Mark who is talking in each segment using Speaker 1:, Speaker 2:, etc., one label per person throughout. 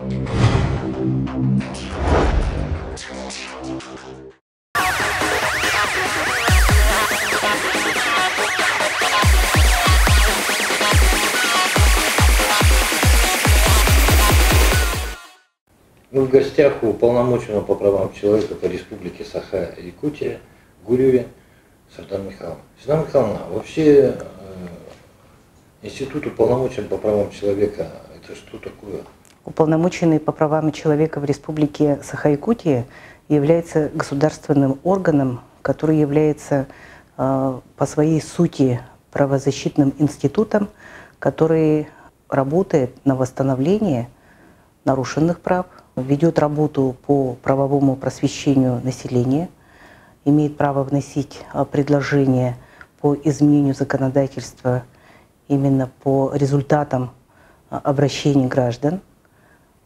Speaker 1: Мы в гостях у уполномоченного по правам человека по Республике Саха-Якутия Гурьеве Сардана Михайловна. Сардана Михайловна, вообще институт уполномоченного по правам человека — это что такое?
Speaker 2: Уполномоченный по правам человека в Республике Саха-Якутия является государственным органом, который является по своей сути правозащитным институтом, который работает на восстановление нарушенных прав, ведет работу по правовому просвещению населения, имеет право вносить предложения по изменению законодательства именно по результатам обращений граждан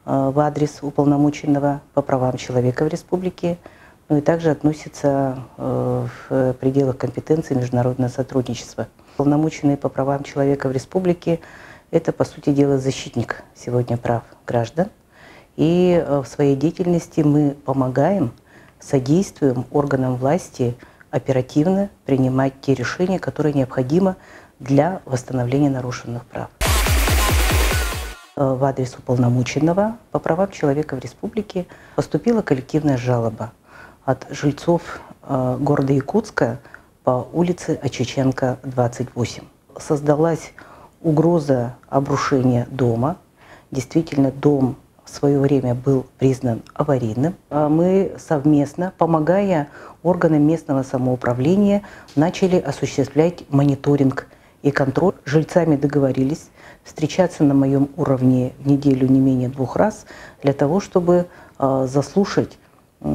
Speaker 2: в адрес уполномоченного по правам человека в республике, ну и также относится в пределах компетенции международного сотрудничества. Уполномоченный по правам человека в республике — это, по сути дела, защитник сегодня прав граждан. И в своей деятельности мы помогаем, содействуем органам власти оперативно принимать те решения, которые необходимы для восстановления нарушенных прав. В адрес уполномоченного по правам человека в республике поступила коллективная жалоба от жильцов города Якутска по улице Очеченко, 28. Создалась угроза обрушения дома. Действительно, дом в свое время был признан аварийным. Мы совместно, помогая органам местного самоуправления, начали осуществлять мониторинг и контроль. С жильцами договорились встречаться на моем уровне в неделю не менее 2 раз для того, чтобы заслушать,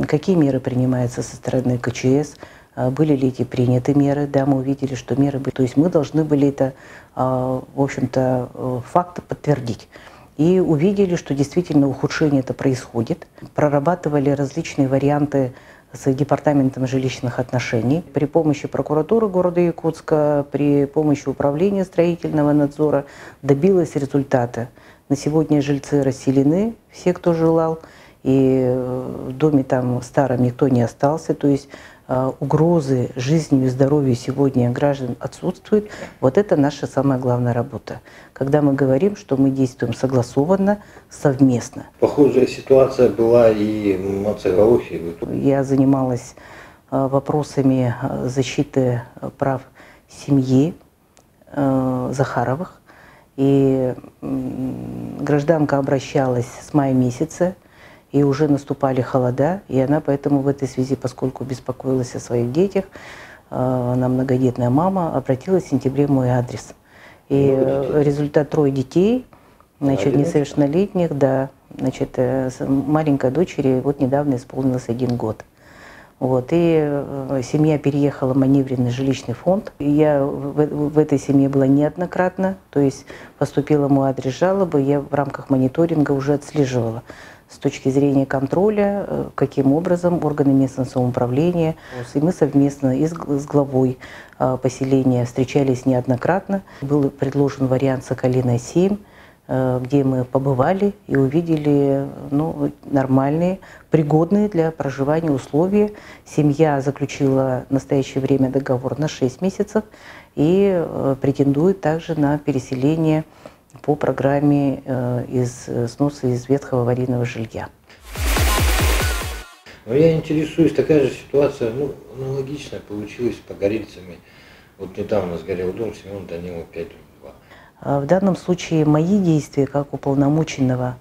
Speaker 2: какие меры принимаются со стороны КЧС, были ли эти приняты меры. Да, мы увидели, что меры были. То есть мы должны были это, в общем-то, факты подтвердить. И увидели, что действительно ухудшение это происходит. Прорабатывали различные варианты с Департаментом жилищных отношений. При помощи прокуратуры города Якутска, при помощи управления строительного надзора добилась результата. На сегодня жильцы расселены, все, кто желал, и в доме там старом никто не остался. То есть угрозы жизни и здоровью сегодня граждан отсутствуют. Вот это наша самая главная работа. Когда мы говорим, что мы действуем согласованно, совместно.
Speaker 1: Похожая ситуация была и в Мацегаухе.
Speaker 2: Я занималась вопросами защиты прав семьи Захаровых. И гражданка обращалась с мая месяца. И уже наступали холода, и она поэтому в этой связи, поскольку беспокоилась о своих детях, она многодетная мама, обратилась в сентябре в мой адрес. И результат 3 детей, значит, несовершеннолетних, да, значит, маленькой дочери вот недавно исполнилось 1 год. Вот, и семья переехала в маневренный жилищный фонд. Я в этой семье была неоднократно, то есть поступила мой адрес жалобы, я в рамках мониторинга уже отслеживала с точки зрения контроля, каким образом органы местного самоуправления. И мы совместно и с главой поселения встречались неоднократно. Был предложен вариант Соколиная 7, где мы побывали и увидели нормальные, пригодные для проживания условия. Семья заключила в настоящее время договор на 6 месяцев и претендует также на переселение по программе сноса из ветхого аварийного жилья.
Speaker 1: Но я интересуюсь, такая же ситуация, аналогичная получилась с погорельцами. Вот недавно сгорел дом Семена Данилова 5/2.
Speaker 2: В данном случае мои действия как уполномоченного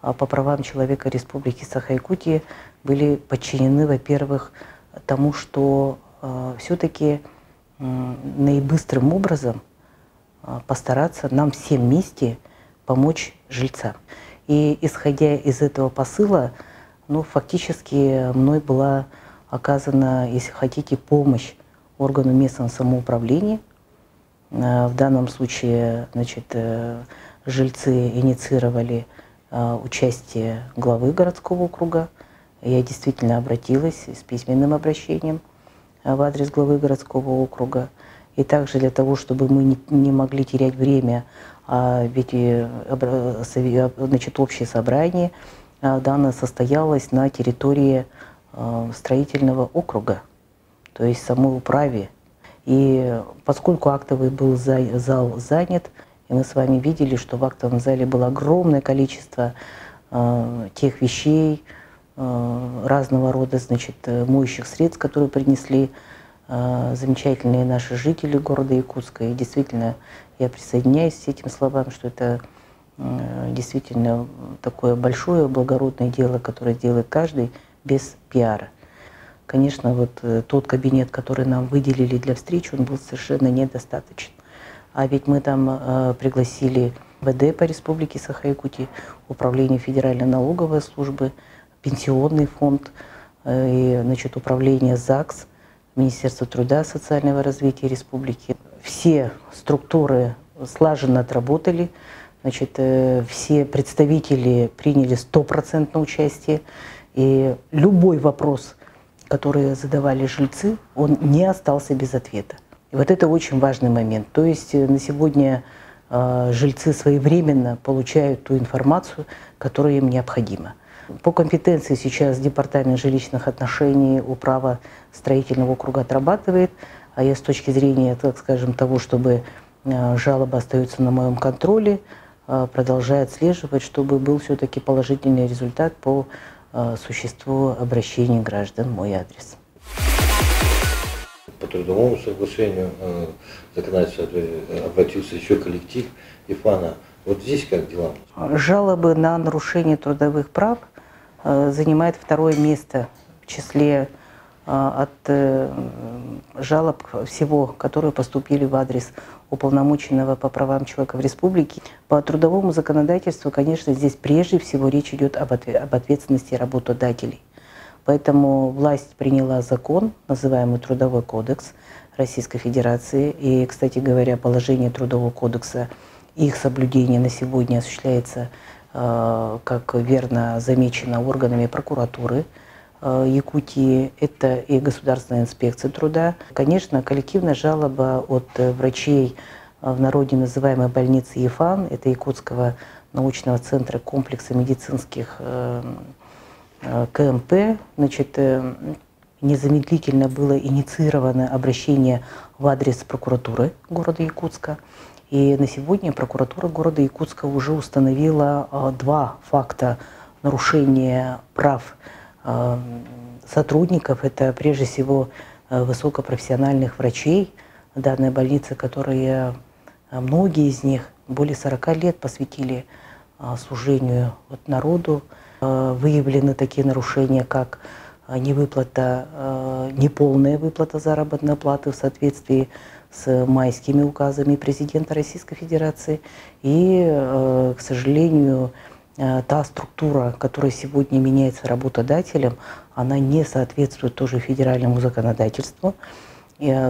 Speaker 2: по правам человека Республики Саха-Якутия были подчинены, во-первых, тому, что все-таки наибыстрым образом постараться нам всем вместе помочь жильцам. И исходя из этого посыла, фактически мной была оказана, если хотите, помощь органу местного самоуправления. В данном случае, значит, жильцы инициировали участие главы городского округа. Я действительно обратилась с письменным обращением в адрес главы городского округа. И также для того, чтобы мы не могли терять время, Ведь значит, общее собрание данное состоялось на территории строительного округа, то есть самой управе. И поскольку актовый был зал занят, и мы с вами видели, что в актовом зале было огромное количество тех вещей, разного рода, значит, моющих средств, которые принесли замечательные наши жители города Якутска. И действительно, я присоединяюсь к этим словам, что это действительно такое большое благородное дело, которое делает каждый без пиара. Конечно, вот тот кабинет, который нам выделили для встречи, он был совершенно недостаточен. А ведь мы там пригласили МВД по Республике Саха-Якутия, Управление Федеральной налоговой службы, Пенсионный фонд, и, значит, Управление ЗАГС, Министерство труда и социального развития республики. Все структуры слаженно отработали, значит, все представители приняли 100% участие, и любой вопрос, который задавали жильцы, он не остался без ответа. И вот это очень важный момент. То есть на сегодня жильцы своевременно получают ту информацию, которая им необходима. По компетенции сейчас Департамент жилищных отношений Управа строительного округа отрабатывает, а я с точки зрения, так скажем, того, чтобы жалоба остается на моем контроле, продолжаю отслеживать, чтобы был все-таки положительный результат по существу обращений граждан в мой адрес.
Speaker 1: По трудовому соглашению законодательство обратился еще коллектив ИФАНа. Вот здесь как дела?
Speaker 2: Жалобы на нарушение трудовых прав занимает второе место в числе от жалоб всего, которые поступили в адрес уполномоченного по правам человека в республике. По трудовому законодательству, конечно, здесь прежде всего речь идет об ответственности работодателей. Поэтому власть приняла закон, называемый Трудовой кодекс Российской Федерации. И, кстати говоря, положение Трудового кодекса, их соблюдение на сегодня осуществляется, как верно замечено, органами прокуратуры Якутии, это и Государственная инспекция труда. Конечно, коллективная жалоба от врачей в народе называемой больницы ЕФАН, это Якутского научного центра комплекса медицинских КМП, значит, незамедлительно было инициировано обращение в адрес прокуратуры города Якутска. И на сегодня прокуратура города Якутска уже установила 2 факта нарушения прав сотрудников. Это прежде всего высокопрофессиональных врачей данной больницы, которые, многие из них, более 40 лет посвятили служению народу. Выявлены такие нарушения, как неполная выплата заработной платы в соответствии с майскими указами президента Российской Федерации. И, к сожалению, та структура, которая сегодня меняется работодателем, она не соответствует тоже федеральному законодательству,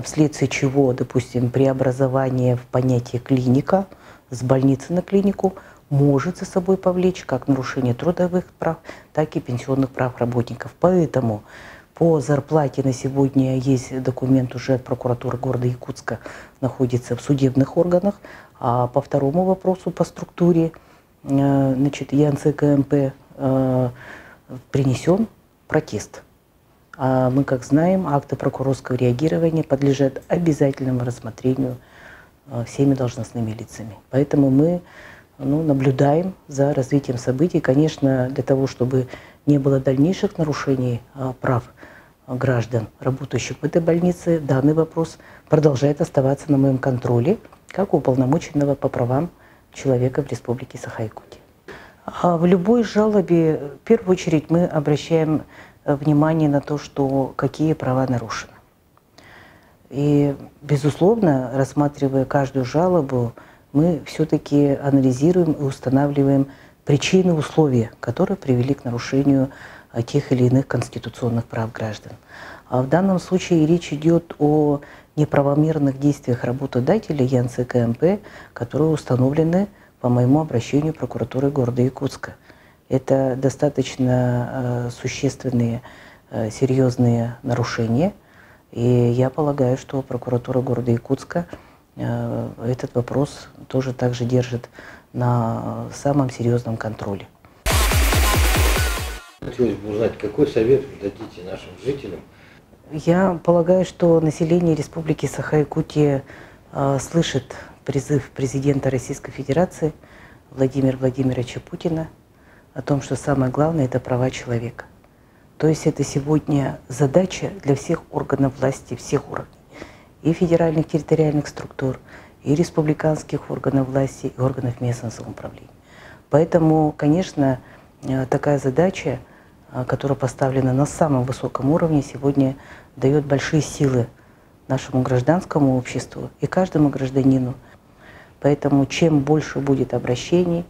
Speaker 2: вследствие чего, допустим, преобразование в понятие клиника с больницы на клинику может за собой повлечь как нарушение трудовых прав, так и пенсионных прав работников. Поэтому по зарплате на сегодня есть документ уже от прокуратуры города Якутска, находится в судебных органах. А по второму вопросу, по структуре, значит, ЯНЦ-КМП принесен протест. А мы, как знаем, акты прокурорского реагирования подлежат обязательному рассмотрению всеми должностными лицами. Поэтому мы наблюдаем за развитием событий. Конечно, для того, чтобы не было дальнейших нарушений прав граждан, работающих в этой больнице, данный вопрос продолжает оставаться на моем контроле, как уполномоченного по правам человека в Республике Саха-Якутия. В любой жалобе, в первую очередь, мы обращаем внимание на то, что какие права нарушены. И, безусловно, рассматривая каждую жалобу, мы все-таки анализируем и устанавливаем причины, условия, которые привели к нарушению тех или иных конституционных прав граждан. А в данном случае речь идет о неправомерных действиях работодателя ЯНЦ-КМП, которые установлены по моему обращению прокуратуры города Якутска. Это достаточно существенные, серьезные нарушения. И я полагаю, что прокуратура города Якутска этот вопрос тоже также держит на самом серьезном контроле.
Speaker 1: Хотелось бы узнать, какой совет вы дадите нашим жителям?
Speaker 2: Я полагаю, что население Республики Саха-Якутия слышит призыв президента Российской Федерации Владимира Владимировича Путина о том, что самое главное – это права человека. То есть это сегодня задача для всех органов власти, всех уровней, и федеральных территориальных структур, и республиканских органов власти, и органов местного самоуправления. Поэтому, конечно, такая задача, которая поставлена на самом высоком уровне, сегодня дает большие силы нашему гражданскому обществу и каждому гражданину. Поэтому чем больше будет обращений,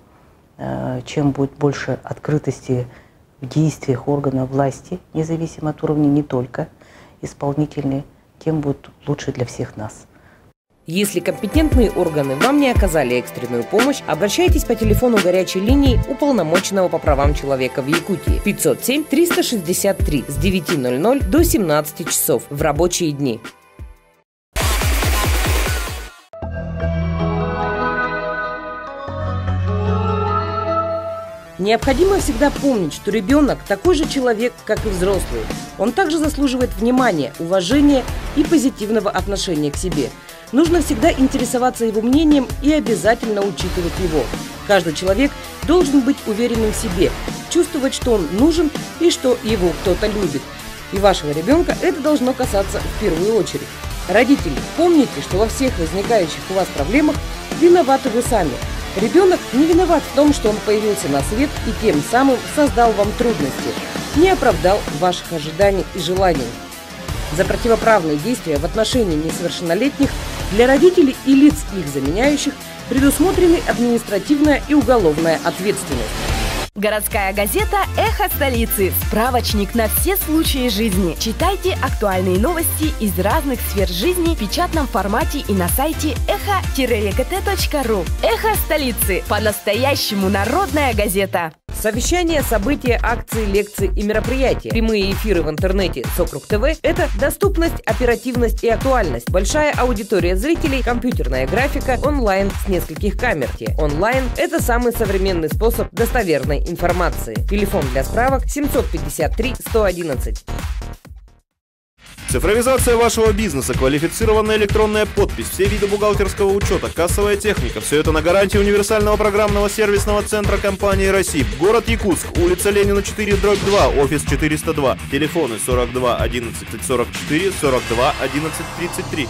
Speaker 2: чем будет больше открытости в действиях органов власти, независимо от уровня, не только исполнительные, тем будет лучше для всех нас.
Speaker 3: Если компетентные органы вам не оказали экстренную помощь, обращайтесь по телефону горячей линии уполномоченного по правам человека в Якутии 507-363 с 9:00 до 17 часов в рабочие дни. Необходимо всегда помнить, что ребенок такой же человек, как и взрослый. Он также заслуживает внимания, уважения и позитивного отношения к себе. Нужно всегда интересоваться его мнением и обязательно учитывать его. Каждый человек должен быть уверенным в себе, чувствовать, что он нужен и что его кто-то любит. И вашего ребенка это должно касаться в первую очередь. Родители, помните, что во всех возникающих у вас проблемах виноваты вы сами. Ребенок не виноват в том, что он появился на свет и тем самым создал вам трудности, не оправдал ваших ожиданий и желаний. За противоправные действия в отношении несовершеннолетних для родителей и лиц, их заменяющих, предусмотрены административная и уголовная ответственность.
Speaker 4: Городская газета «Эхо столицы». Справочник на все случаи жизни. Читайте актуальные новости из разных сфер жизни в печатном формате и на сайте echo-egt.ru. «Эхо столицы». По-настоящему народная газета.
Speaker 3: Совещания, события, акции, лекции и мероприятия. Прямые эфиры в интернете Сокруг ТВ – это доступность, оперативность и актуальность. Большая аудитория зрителей, компьютерная графика, онлайн с нескольких камер. Онлайн – это самый современный способ достоверной информации. Телефон для справок 753-111.
Speaker 5: Цифровизация вашего бизнеса, квалифицированная электронная подпись, все виды бухгалтерского учета, кассовая техника – все это на гарантии универсального программного сервисного центра компании «России». Город Якутск, улица Ленина 4/2, офис 402, телефоны 42 11 44, 42 11 33.